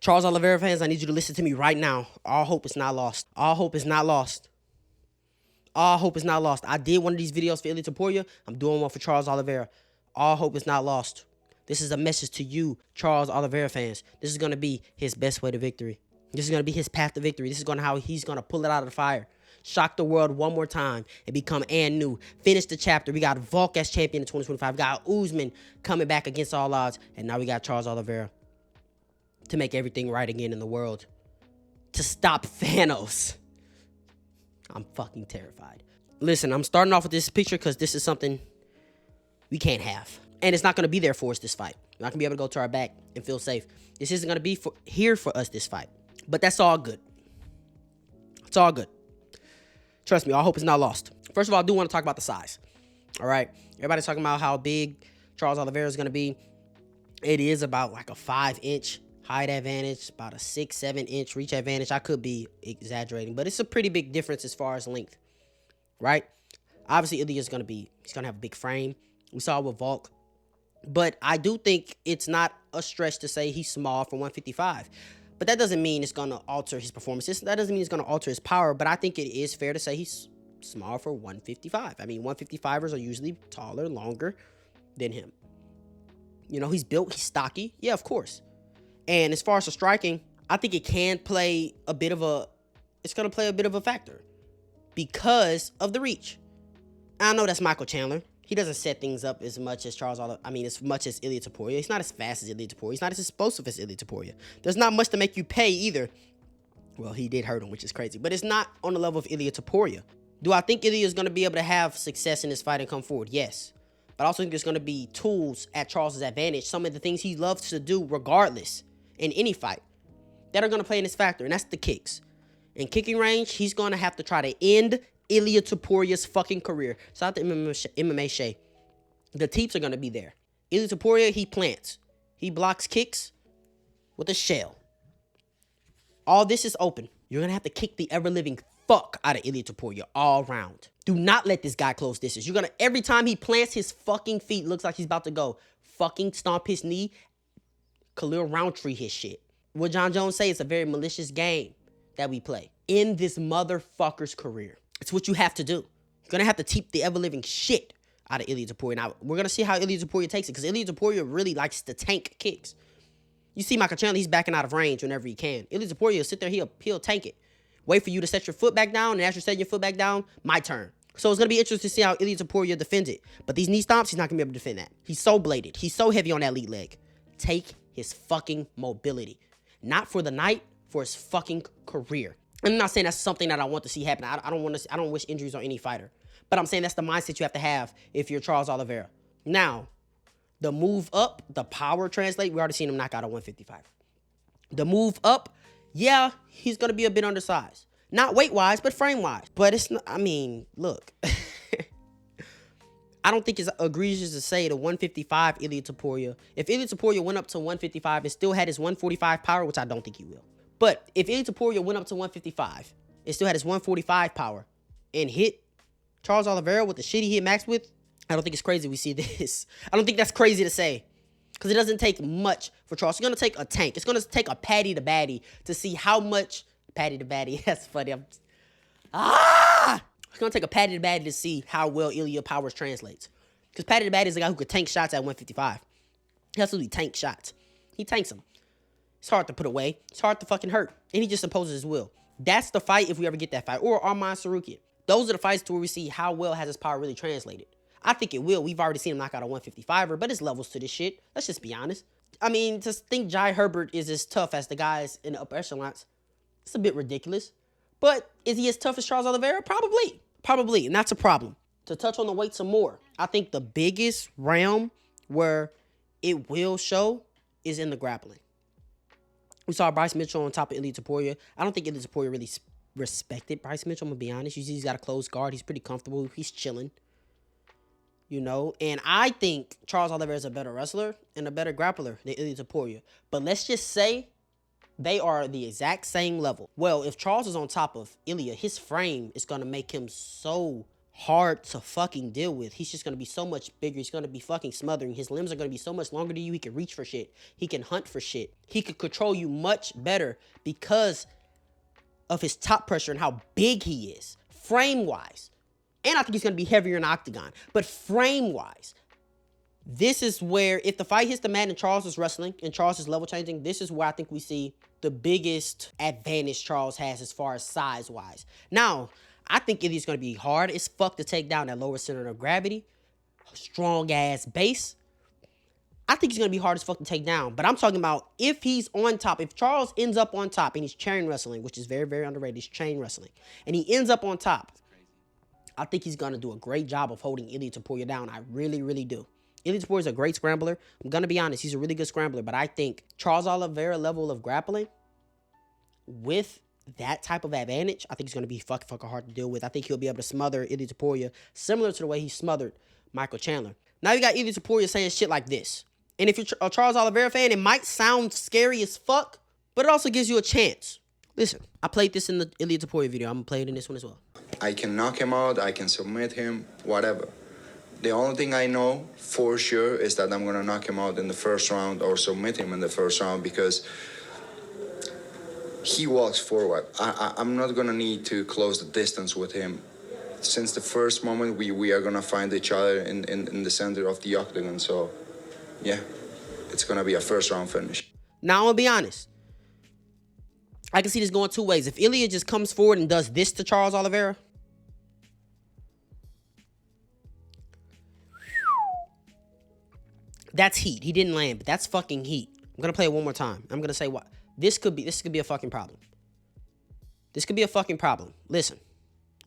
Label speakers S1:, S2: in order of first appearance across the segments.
S1: Charles Oliveira fans, I need you to listen to me right now. All hope is not lost. All hope is not lost. All hope is not lost. I did one of these videos for Ilia Topuria. I'm doing one for Charles Oliveira. All hope is not lost. This is a message to you, Charles Oliveira fans. This is going to be his best way to victory. This is going to be his path to victory. This is going to how he's going to pull it out of the fire. Shock the world one more time and become and new. Finish the chapter. We got Volk as champion in 2025. We got Usman coming back against all odds. And now we got Charles Oliveira to make everything right again in the world. To stop Thanos. I'm fucking terrified. Listen, I'm starting off with this picture because this is something we can't have. And it's not going to be there for us this fight. We're not going to be able to go to our back and feel safe. This isn't going to be here for us this fight. But that's all good. It's all good. Trust me, all hope is not lost. First of all, I do want to talk about the size. All right? Everybody's talking about how big Charles Oliveira is going to be. It is about like a 5-inch height advantage, about a 6-7 inch reach advantage. I could be exaggerating, but it's a pretty big difference as far as length, right? Obviously, Ilia is going to he's going to have a big frame. We saw it with Volk. But I do think it's not a stretch to say he's small for 155. But that doesn't mean it's going to alter his performance. That doesn't mean it's going to alter his power. But I think it is fair to say he's small for 155. I mean, 155ers are usually taller, longer than him. You know, he's built, he's stocky. Yeah, of course. And as far as the striking, I think it can play a bit of a, it's going to play a bit of a factor because of the reach. I know that's Michael Chandler. He doesn't set things up as much as as much as Ilia Topuria. He's not as fast as Ilia Topuria. He's not as explosive as Ilia Topuria. There's not much to make you pay either. Well, he did hurt him, which is crazy. But it's not on the level of Ilia Topuria. Do I think Ilia is going to be able to have success in this fight and come forward? Yes. But I also think there's going to be tools at Charles' advantage. Some of the things he loves to do regardless in any fight that are going to play in his factor. And that's the kicks. In kicking range, he's going to have to try to end Ilia Topuria's fucking career. Shout out to MMA Shay. The teeps are going to be there. Ilia Topuria, he plants. He blocks kicks with a shell. All this is open. You're going to have to kick the ever-living fuck out of Ilia Topuria all round. Do not let this guy close distance. You're going to, every time he plants his fucking feet, looks like he's about to go fucking stomp his knee, Khalil Roundtree his shit. What John Jones say, it's a very malicious game that we play in this motherfucker's career. It's what you have to do. You're going to have to teep the ever-living shit out of Ilia Topuria. Now, we're going to see how Ilia Topuria takes it, because Ilia Topuria really likes to tank kicks. You see Michael Chandler, he's backing out of range whenever he can. Ilia Topuria will sit there, he'll tank it. Wait for you to set your foot back down, and as you're setting your foot back down, my turn. So it's going to be interesting to see how Ilia Topuria defends it. But these knee stomps, he's not going to be able to defend that. He's so bladed. He's so heavy on that lead leg. Take his fucking mobility. Not for the night, for his fucking career. I'm not saying that's something that I want to see happen. I don't wish injuries on any fighter. But I'm saying that's the mindset you have to have if you're Charles Oliveira. Now, the move up, the power translate, we already seen him knock out at 155. The move up, yeah, he's going to be a bit undersized. Not weight-wise, but frame-wise. But it's not, I mean, look. I don't think it's egregious to say the 155 Ilia Topuria. If Ilia Topuria went up to 155 and still had his 145 power, which I don't think he will. But if Ilia Topuria went up to 155 and still had his 145 power and hit Charles Oliveira with the shit he hit Max with, I don't think it's crazy we see this. I don't think that's crazy to say. Because it doesn't take much for Charles. It's going to take a tank. It's going to take a Patty to Batty to see how much... Patty to Batty. That's funny. It's going to take a Patty to Batty to see how well Ilia powers translates. Because Patty to Batty is a guy who could tank shots at 155. He absolutely tank shots. He tanks them. It's hard to put away. It's hard to fucking hurt. And he just imposes his will. That's the fight if we ever get that fight. Or Arman Sarukian. Those are the fights to where we see how well has his power really translated. I think it will. We've already seen him knock out a 155er, but there's levels to this shit. Let's just be honest. I mean, to think Jai Herbert is as tough as the guys in the upper echelons, it's a bit ridiculous. But is he as tough as Charles Oliveira? Probably. Probably, and that's a problem. To touch on the weight some more, I think the biggest realm where it will show is in the grappling. We saw Bryce Mitchell on top of Ilia Topuria. I don't think Ilia Topuria really respected Bryce Mitchell, I'm going to be honest. You see he's got a closed guard. He's pretty comfortable. He's chilling. You know, and I think Charles Oliveira is a better wrestler and a better grappler than Ilia Topuria. But let's just say they are the exact same level. Well, if Charles is on top of Ilia, his frame is going to make him so hard to fucking deal with. He's just going to be so much bigger. He's going to be fucking smothering. His limbs are going to be so much longer than you. He can reach for shit. He can hunt for shit. He could control you much better because of his top pressure and how big he is, frame-wise. And I think he's going to be heavier in the octagon. But frame-wise, this is where, if the fight hits the mat and Charles is wrestling and Charles is level changing, this is where I think we see the biggest advantage Charles has as far as size-wise. Now, I think Ilia's going to be hard as fuck to take down that lower center of gravity. Strong-ass base. I think he's going to be hard as fuck to take down. But I'm talking about if he's on top. If Charles ends up on top and he's chain wrestling, which is very, very underrated. He's chain wrestling. And he ends up on top. I think he's going to do a great job of holding Ilia Topuria down. I really, really do. Ilia Topuria is a great scrambler. I'm going to be honest. He's a really good scrambler. But I think Charles Oliveira level of grappling with that type of advantage, I think it's going to be fucking hard to deal with. I think he'll be able to smother Ilia Topuria similar to the way he smothered Michael Chandler. Now you got Ilia Topuria saying shit like this. And if you're a Charles Oliveira fan, it might sound scary as fuck, but it also gives you a chance. Listen, I played this in the Ilia Topuria video. I'm going to play it in this one as well.
S2: I can knock him out. I can submit him, whatever. The only thing I know for sure is that I'm going to knock him out in the first round or submit him in the first round because he walks forward. I'm not going to need to close the distance with him. Since the first moment, we are going to find each other in the center of the octagon. So, yeah, it's going to be a first-round finish.
S1: Now, I'm going to be honest. I can see this going two ways. If Ilia just comes forward and does this to Charles Oliveira, that's heat. He didn't land, but that's fucking heat. I'm going to play it one more time. I'm going to say what. This could be a fucking problem. This could be a fucking problem. Listen.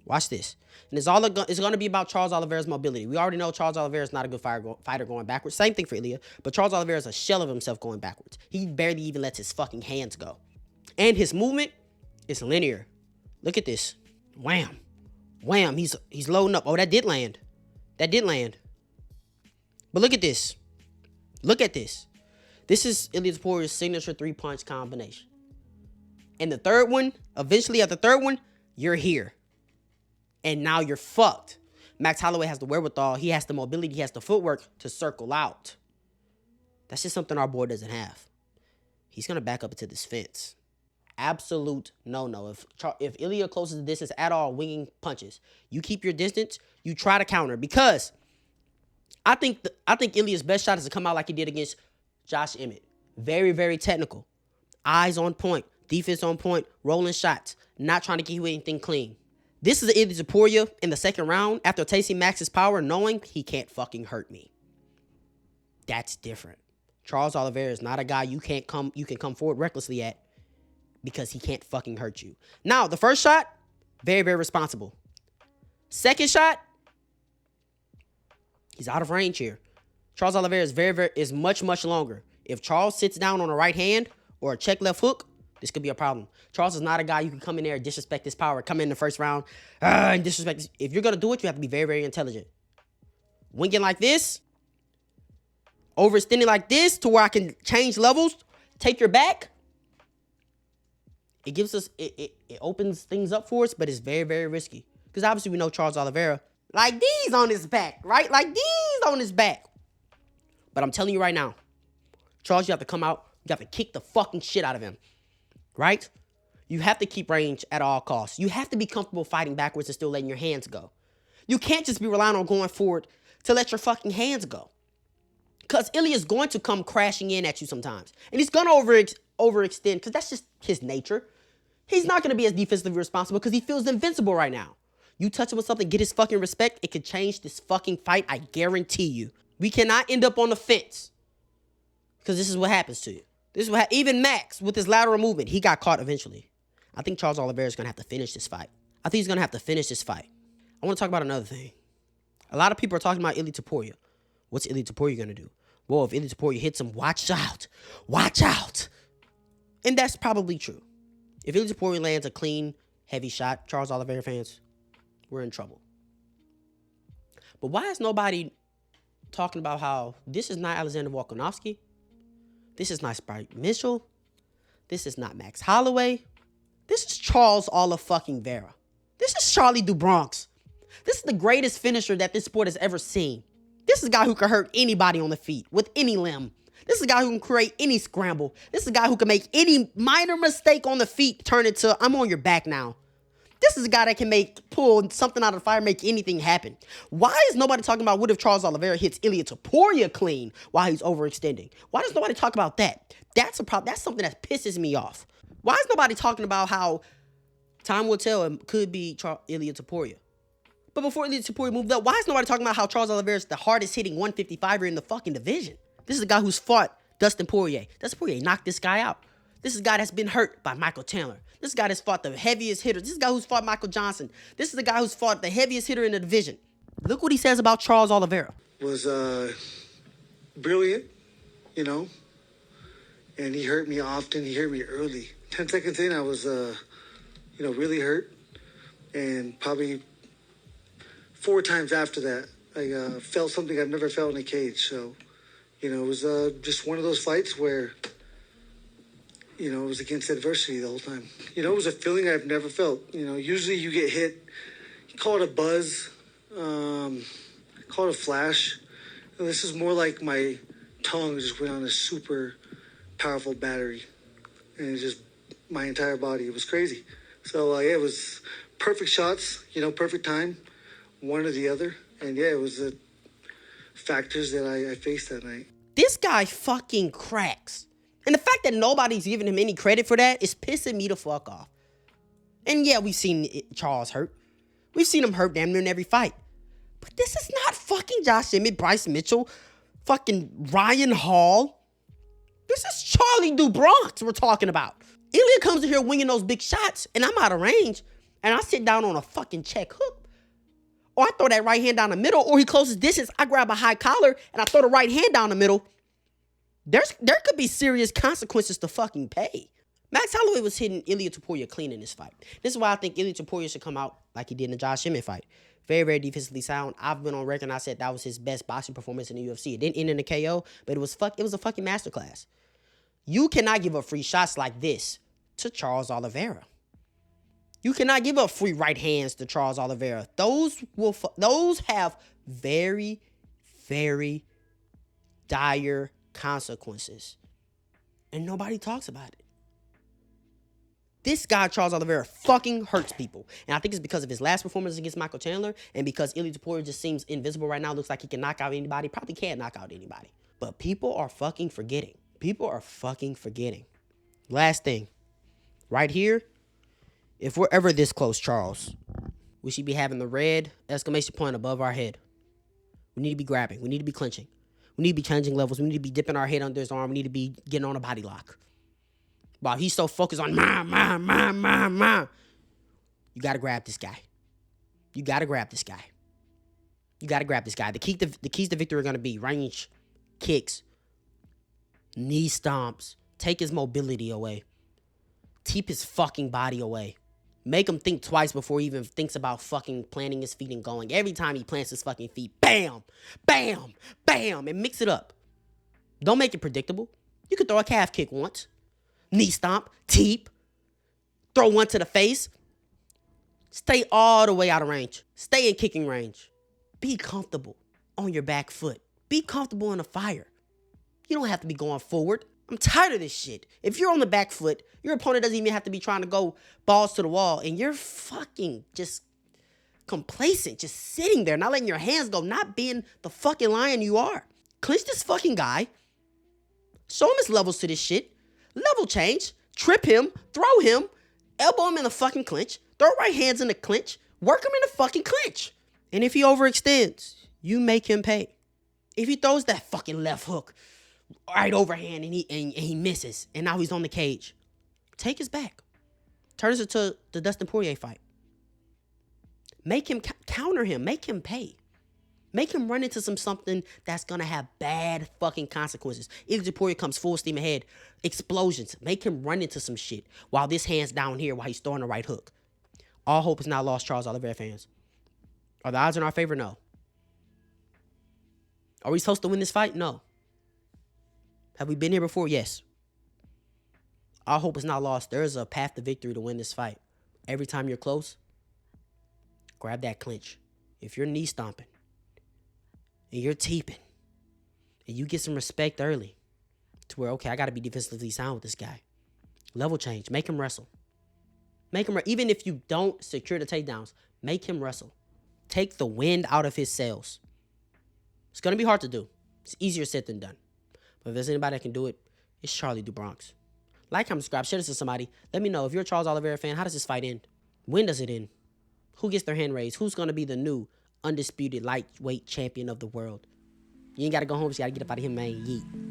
S1: Watch this. And it's going to be about Charles Oliveira's mobility. We already know Charles Oliveira is not a good fighter going backwards. Same thing for Ilia. But Charles Oliveira is a shell of himself going backwards. He barely even lets his fucking hands go. And his movement is linear. Look at this. Wham. Wham. He's loading up. Oh, that did land. That did land. But look at this. Look at this. This is Ilia Topuria's signature three-punch combination. And the third one, eventually at the third one, you're here. And now you're fucked. Max Holloway has the wherewithal. He has the mobility. He has the footwork to circle out. That's just something our boy doesn't have. He's going to back up into this fence. Absolute no-no. If Ilia closes the distance at all, winging punches, you keep your distance, you try to counter. Because I think Ilia's best shot is to come out like he did against Josh Emmett. Very, very technical. Eyes on point. Defense on point. Rolling shots. Not trying to give you anything clean. This is Ilia Topuria in the second round after tasting Max's power, knowing he can't fucking hurt me. That's different. Charles Oliveira is not a guy you can come forward recklessly at because he can't fucking hurt you. Now, the first shot, very, very responsible. Second shot, he's out of range here. Charles Oliveira is much, much longer. If Charles sits down on a right hand or a check left hook, this could be a problem. Charles is not a guy you can come in there and disrespect his power. Come in the first round and disrespect. If you're going to do it, you have to be very, very intelligent. Winging like this, overextending like this to where I can change levels, take your back. It gives us, it opens things up for us, but it's very, very risky. Because obviously we know Charles Oliveira, like these on his back, right? Like these on his back. But I'm telling you right now, Charles, you have to come out, you have to kick the fucking shit out of him. Right? You have to keep range at all costs. You have to be comfortable fighting backwards and still letting your hands go. You can't just be relying on going forward to let your fucking hands go. Because Ilia is going to come crashing in at you sometimes. And he's going to overextend because that's just his nature. He's not going to be as defensively responsible because he feels invincible right now. You touch him with something, get his fucking respect, it could change this fucking fight, I guarantee you. We cannot end up on the fence. Because this is what happens to you. This is what even Max, with his lateral movement, he got caught eventually. I think Charles Oliveira is going to have to finish this fight. I think he's going to have to finish this fight. I want to talk about another thing. A lot of people are talking about Ilia Topuria. What's Ilia Topuria going to do? Well, if Ilia Topuria hits him, watch out. Watch out. And that's probably true. If Ilia Topuria lands a clean, heavy shot, Charles Oliveira fans, we're in trouble. But why is nobody talking about how this is not Alexander Volkanovski? This is not Spike Mitchell. This is not Max Holloway. This is Charles Oliveira. This is Charlie DuBronx. This is the greatest finisher that this sport has ever seen. This is a guy who can hurt anybody on the feet with any limb. This is a guy who can create any scramble. This is a guy who can make any minor mistake on the feet turn into, I'm on your back now. This is a guy that can pull something out of the fire, make anything happen. Why is nobody talking about what if Charles Oliveira hits Ilia Topuria clean while he's overextending? Why does nobody talk about that? That's a problem. That's something that pisses me off. Why is nobody talking about how time will tell it could be Ilia Topuria? But before Ilia Topuria moved up, why is nobody talking about how Charles Oliveira is the hardest hitting 155er in the fucking division? This is a guy who's fought Dustin Poirier. Dustin Poirier knocked this guy out. This is a guy that's been hurt by Michael Chandler. This is a guy that's fought the heaviest hitter. This is a guy who's fought Michael Johnson. This is a guy who's fought the heaviest hitter in the division. Look what he says about Charles Oliveira.
S3: Was brilliant, you know, and he hurt me often. He hurt me early. 10 seconds in, I was, really hurt. And probably 4 times after that, I felt something I've never felt in a cage. So, it was just one of those fights where, it was against adversity the whole time. It was a feeling I've never felt. Usually you get hit, you call it a buzz, call it a flash. This is more like my tongue just went on a super powerful battery. And it just, my entire body, it was crazy. So, it was perfect shots, perfect time, one or the other. And, it was the factors that I faced that night.
S1: This guy fucking cracks. And the fact that nobody's giving him any credit for that is pissing me the fuck off. And yeah, we've seen Charles hurt. We've seen him hurt damn near in every fight. But this is not fucking Josh Emmett, Bryce Mitchell, fucking Ryan Hall. This is Charlie DuBronx we're talking about. Ilia comes in here winging those big shots, and I'm out of range, and I sit down on a fucking check hook. Or I throw that right hand down the middle, or he closes distance, I grab a high collar, and I throw the right hand down the middle. There could be serious consequences to fucking pay. Max Holloway was hitting Ilia Topuria clean in this fight. This is why I think Ilia Topuria should come out like he did in the Josh Emmett fight. Very, very defensively sound. I've been on record and I said that was his best boxing performance in the UFC. It didn't end in a KO, but it was a fucking masterclass. You cannot give up free shots like this to Charles Oliveira. You cannot give up free right hands to Charles Oliveira. Those have very, very dire consequences. And nobody talks about it. This guy, Charles Oliveira, fucking hurts people. And I think it's because of his last performance against Michael Chandler and because Ilia Topuria just seems invincible right now. Looks like he can knock out anybody. Probably can't knock out anybody. But people are fucking forgetting. People are fucking forgetting. Last thing. Right here, if we're ever this close, Charles, we should be having the red exclamation point above our head. We need to be grabbing. We need to be clinching. We need to be changing levels. We need to be dipping our head under his arm. We need to be getting on a body lock. While he's so focused on you got to grab this guy. You got to grab this guy. You got to grab this guy. The keys to victory are going to be range, kicks, knee stomps, take his mobility away, keep his fucking body away. Make him think twice before he even thinks about fucking planting his feet and going. Every time he plants his fucking feet, bam, bam, bam, and mix it up. Don't make it predictable. You could throw a calf kick once. Knee stomp, teep, throw one to the face. Stay all the way out of range. Stay in kicking range. Be comfortable on your back foot. Be comfortable in the fire. You don't have to be going forward. I'm tired of this shit. If you're on the back foot, your opponent doesn't even have to be trying to go balls to the wall, and you're fucking just complacent, just sitting there, not letting your hands go, not being the fucking lion you are. Clinch this fucking guy. Show him his levels to this shit. Level change, trip him, throw him, elbow him in the fucking clinch, throw right hands in the clinch, work him in the fucking clinch. And if he overextends, you make him pay. If he throws that fucking left hook right overhand and he misses, and now he's on the cage, take his back. Turns it to the Dustin Poirier fight. Make him counter him, make him pay. Make him run into something that's going to have bad fucking consequences. Ilia Topuria comes full steam ahead. Explosions. Make him run into some shit while this hand's down here while he's throwing the right hook. All hope is not lost, Charles Oliveira fans. Are the odds in our favor? No. Are we supposed to win this fight? No. Have we been here before? Yes. All hope is not lost. There is a path to victory to win this fight. Every time you're close, grab that clinch. if you're knee stomping and you're teeping and you get some respect early to where, okay, I got to be defensively sound with this guy. Level change. Make him wrestle. Even if you don't secure the takedowns, make him wrestle. Take the wind out of his sails. It's going to be hard to do. It's easier said than done. But if there's anybody that can do it, it's Charlie DuBronx. Like, comment, subscribe, share this to somebody. Let me know, if you're a Charles Oliveira fan, how does this fight end? When does it end? Who gets their hand raised? Who's going to be the new undisputed lightweight champion of the world? You ain't got to go home. You got to get up out of here, man. Yeet.